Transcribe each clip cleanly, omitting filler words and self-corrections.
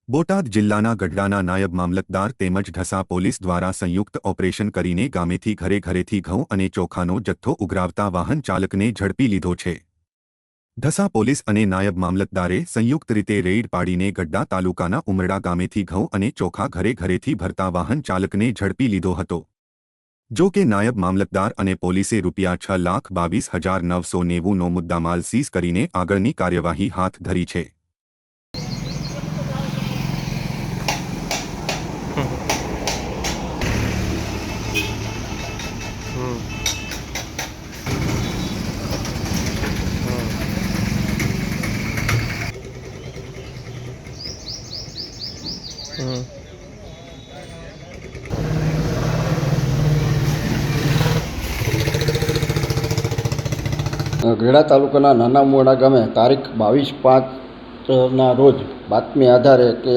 બોટાદ જિલ્લાના ગઢડાના નાયબ મામલતદાર તેમજ ઢસા પોલીસ દ્વારા સંયુક્ત ઓપરેશન કરીને ગામેથી ઘરેથી ઘઉં અને ચોખાનો જથ્થો ઉઘરાવતા વાહન ચાલકને ઝડપી લીધો છે। ઢસા પોલીસ અને નાયબ મામલતદારે સંયુક્ત રીતે રેઇડ પાડીને ગઢડા તાલુકાના ઉમરડા ગામેથી ઘઉં અને ચોખા ઘરેથી ભરતા વાહન ચાલકને ઝડપી લીધો હતો। જો કે નાયબ મામલતદાર અને પોલીસે ₹6,22,990નો મુદ્દામાલ સીઝ કરીને આગળની કાર્યવાહી હાથ ધરી છે। ગઢડા તાલુકાના નાના ઉમરડા ગામે તારીખ 22/5ના રોજ બાતમી આધારે કે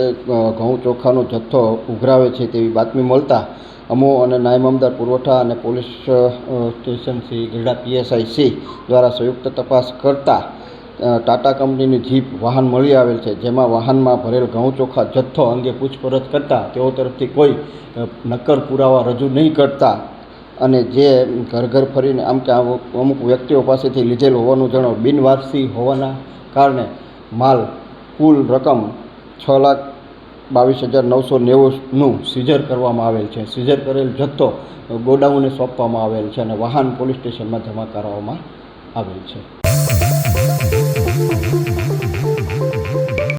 ઘઉં ચોખાનો જથ્થો ઉઘરાવે છે તેવી બાતમી મળતા અમો અને નાયબ મામલતદાર પુરવઠા અને police station Shri Gadhada PSI C દ્વારા સંયુક્ત તપાસ કરતા ટાટા કંપનીની જીપ વાહન મળી આવેલ છે, જેમાં વાહનમાં ભરેલ ઘઉં ચોખા જથ્થો અંગે પૂછપરછ કરતા તેઓ તરફથી કોઈ નક્કર પુરાવા રજૂ નહીં કરતા અને જે ઘર ફરીને આમ કે અમુક વ્યક્તિઓ પાસેથી લીધેલ હોવાનું જણાવ બિનવારસી હોવાના કારણે માલ કુલ રકમ 6,22,990નું સીઝર કરવામાં આવેલ છે। સીઝર કરેલ જથ્થો ગોડાઉનને સોંપવામાં આવેલ છે અને વાહન પોલીસ સ્ટેશનમાં જમા કરાવવામાં આવેલ છે।